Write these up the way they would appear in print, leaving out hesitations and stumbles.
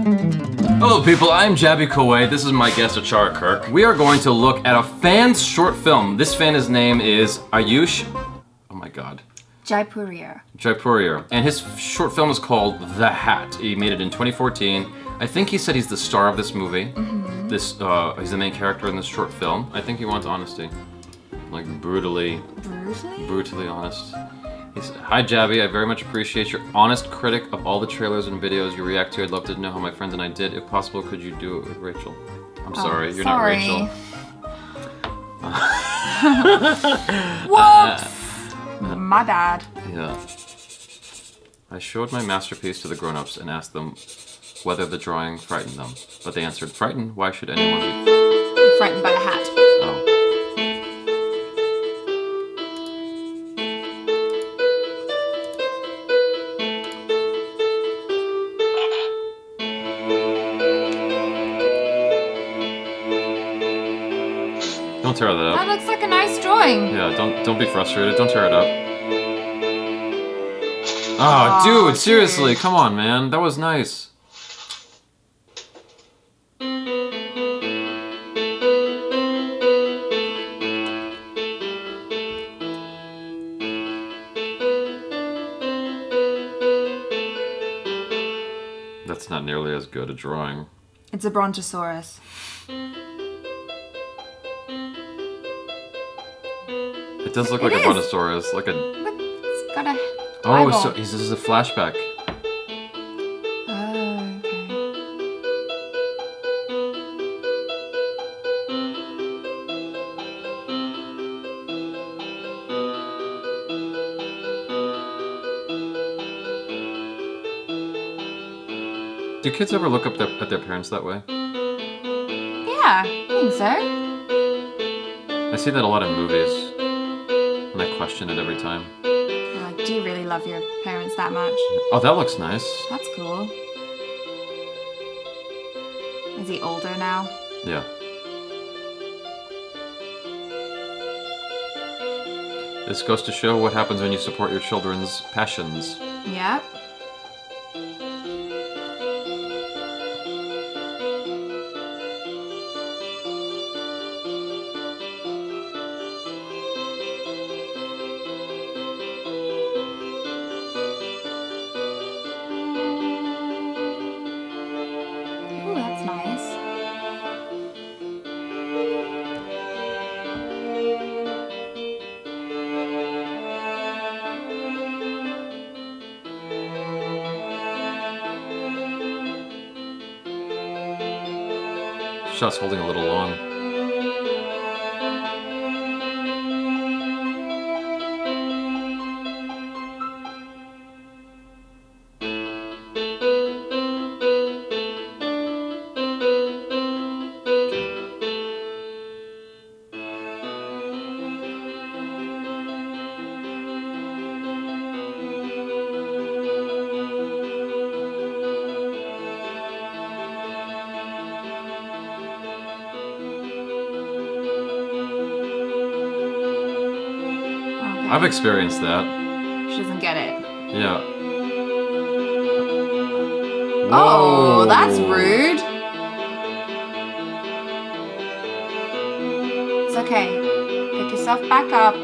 Hello people, I'm Jaby Koay. This is my guest Achara KIRK. We are going to look at a fan's short film. This fan's name is Ayush. Oh my god. Jaipuriar. And his short film is called The Hat. He made it in 2014. I think he said he's the star of this movie. He's the main character in this short film. I think he wants honesty. Like brutally honest. He said, "Hi Jaby, I very much appreciate your honest critic of all the trailers and videos you react to. I'd love to know how my friends and I did. If possible, could you do it with Rachel?" I'm sorry, you're not Rachel. Whoops! My bad. Yeah. I showed my masterpiece to the grown-ups and asked them whether the drawing frightened them. But they answered, "Frightened? Why should anyone be Frightened by the hat. Oh. Don't tear that up. That looks like a nice drawing. Yeah, don't be frustrated. Don't tear it up. Oh, dude, seriously, come on, man. That was nice. That's not nearly as good a drawing. It's a brontosaurus. It does look like a brontosaurus, like a... Look, it's got a Oh, eyeball. so this is a flashback. Oh, okay. Do kids ever look up at their parents that way? Yeah, I think so. I see that a lot in movies, and I question it every time. You're like, do you really love your parents that much? Oh, that looks nice. That's cool. Is he older now? Yeah. This goes to show what happens when you support your children's passions. Yep. Ooh, that's nice. Shot's holding a little long. I've experienced that. She doesn't get it. Yeah. Oh, that's rude. It's okay. Pick yourself back up.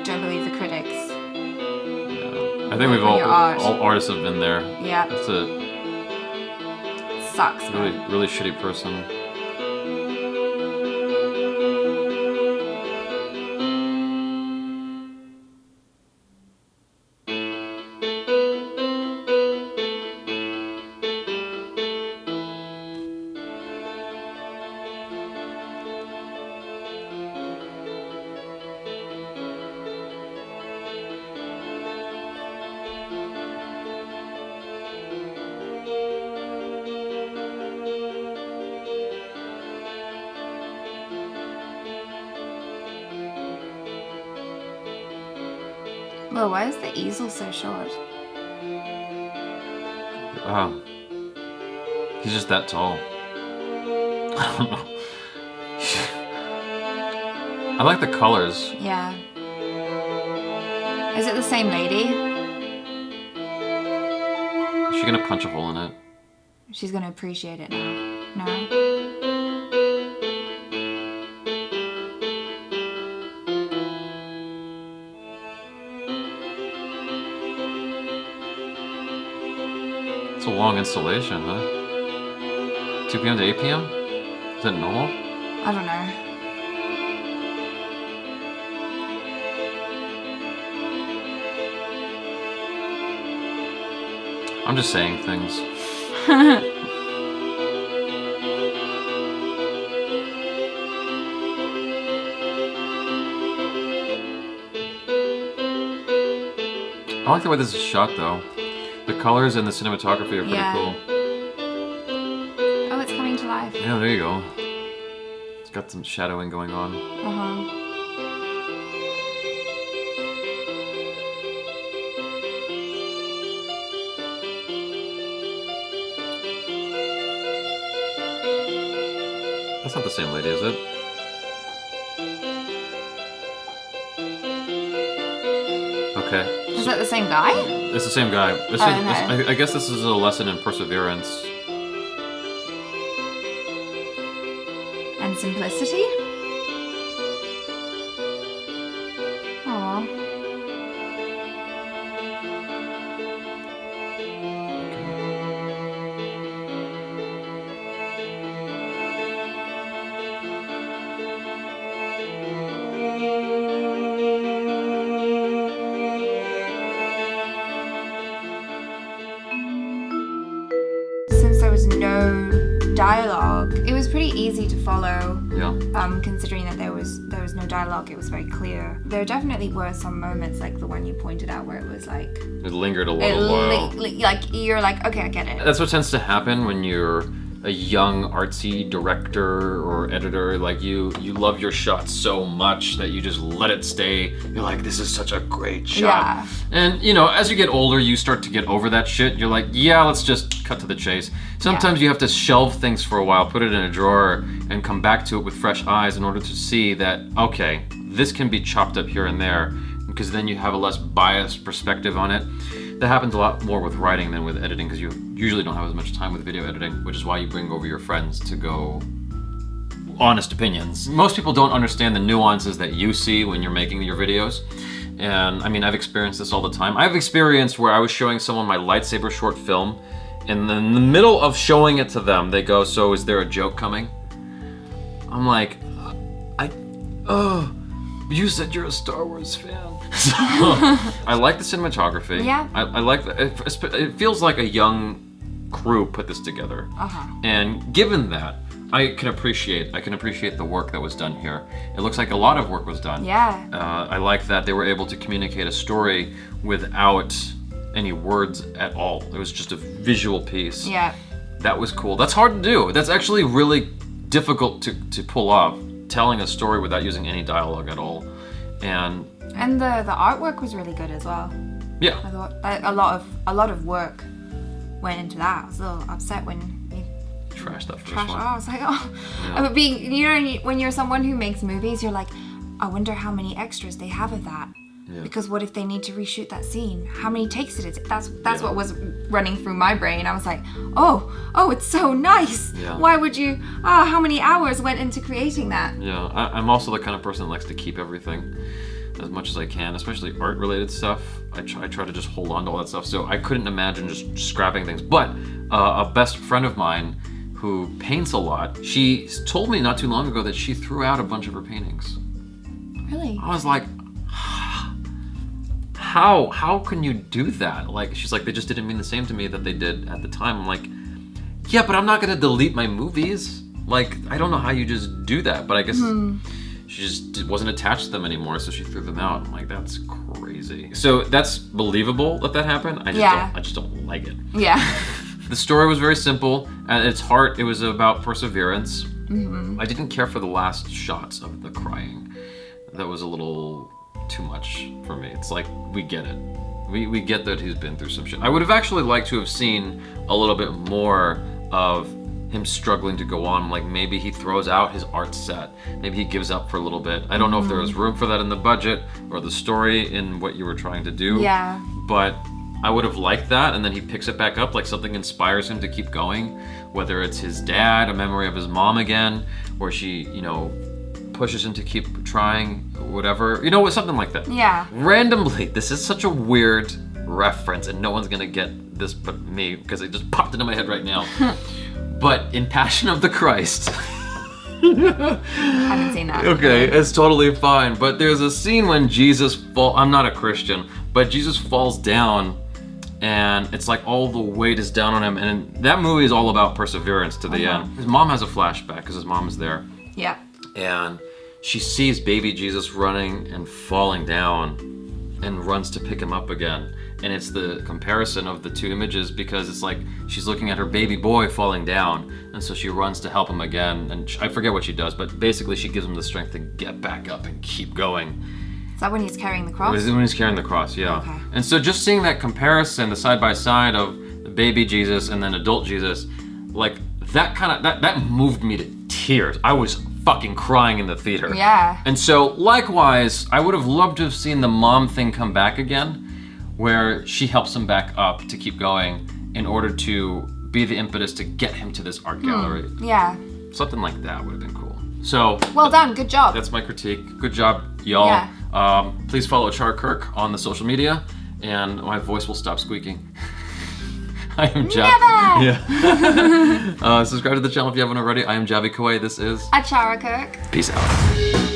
Don't believe the critics. Yeah. I think we've all artists have been there. Yeah. That's a It sucks. really shitty person. Whoa, why is the easel so short? He's just that tall. I don't know. I like the colors. Yeah. Is it the same lady? she gonna punch a hole in it? She's gonna appreciate it now. No? It's a long installation, huh? 2 p.m. to 8 p.m.? Is that normal? I don't know. I'm just saying things. I like the way this is shot, though. The colors and the cinematography are pretty cool. Oh, it's coming to life. Yeah, there you go. It's got some shadowing going on. Uh-huh. That's not the same lady, is it? Okay. Is that the same guy? It's the same guy. I guess this is a lesson in perseverance. And simplicity? Aww. Since there was no dialogue, it was pretty easy to follow. Yeah. Considering that there was no dialogue, it was very clear. There definitely were some moments like the one you pointed out where it was like It lingered a little while. like you're like, okay, I get it. That's what tends to happen when you're a young artsy director or editor. Like you love your shots so much that you just let it stay. You're like, this is such a great shot. Yeah. And you know, as you get older, you start to get over that shit. You're like, yeah, let's just cut to the chase. Sometimes you have to shelve things for a while, put it in a drawer, and come back to it with fresh eyes in order to see that, okay, this can be chopped up here and there, because then you have a less biased perspective on it. That happens a lot more with writing than with editing, because you usually don't have as much time with video editing, which is why you bring over your friends to go honest opinions. Most people don't understand the nuances that you see when you're making your videos. And I mean, I've experienced this all the time. I've experienced where I was showing someone my lightsaber short film, and then in the middle of showing it to them, they go, so is there a joke coming? I'm like, you said you're a Star Wars fan. So, I like the cinematography. Yeah. I like that. It feels like a young crew put this together. Uh-huh. And given that, I can appreciate the work that was done here. It looks like a lot of work was done. Yeah. I like that they were able to communicate a story without any words at all. It was just a visual piece. Yeah. That was cool. That's hard to do. That's actually really difficult to pull off, telling a story without using any dialogue at all. And the artwork was really good as well. yeah. I thought a lot of work went into that. I was a little upset when you Trash that first trashed. one. Oh, I was like, oh. Yeah. But when you're someone who makes movies, you're like, I wonder how many extras they have of that. Yeah. Because what if they need to reshoot that scene? How many takes it is? That's what was running through my brain. I was like, oh, it's so nice. Yeah. Why would you? How many hours went into creating that? Yeah, I'm also the kind of person that likes to keep everything as much as I can, especially art-related stuff. I try to just hold on to all that stuff. So I couldn't imagine just scrapping things. But a best friend of mine who paints a lot, she told me not too long ago that she threw out a bunch of her paintings. Really? I was like, how can you do that? Like, she's like, they just didn't mean the same to me that they did at the time. I'm like, yeah, but I'm not gonna delete my movies. Like, I don't know how you just do that, but I guess she just wasn't attached to them anymore, so she threw them out. I'm like, that's crazy. So that's believable that happened. I just don't like it. Yeah. The story was very simple. At its heart, it was about perseverance. I didn't care for the last shots of the crying. That was a little too much for me. It's like, we get it. We get that he's been through some shit. I would have actually liked to have seen a little bit more of him struggling to go on. Like, maybe he throws out his art set. Maybe he gives up for a little bit. I don't know if there was room for that in the budget or the story in what you were trying to do. Yeah. But I would have liked that, and then he picks it back up, like something inspires him to keep going, whether it's his dad, a memory of his mom again, or she, you know, pushes him to keep trying, whatever, you know, something like that. Yeah. Randomly, this is such a weird reference, and no one's gonna get this but me, because it just popped into my head right now. But in Passion of the Christ, Haven't seen that. okay, it's totally fine. But there's a scene when Jesus I'm not a Christian, but Jesus falls down, and it's like all the weight is down on him. And that movie is all about perseverance to the end. His mom has a flashback because his mom is there. Yeah. And she sees baby Jesus running and falling down and runs to pick him up again. And it's the comparison of the two images, because it's like she's looking at her baby boy falling down, and so she runs to help him again. And I forget what she does, but basically she gives him the strength to get back up and keep going. Is that when he's carrying the cross? When he's carrying the cross, yeah. Okay. And so just seeing that comparison, the side by side of the baby Jesus and then adult Jesus, like that that moved me to tears. I was fucking crying in the theater. Yeah. And so likewise, I would have loved to have seen the mom thing come back again, where she helps him back up to keep going in order to be the impetus to get him to this art gallery. Yeah. Something like that would have been cool. So Well done. Good job. that's my critique. Good job, y'all. Yeah. Please follow Achara KIRK on the social media, and my voice will stop squeaking. I am Jaby. Yeah. Subscribe to the channel if you haven't already. I am Jaby Koay. This is Achara KIRK. Peace out.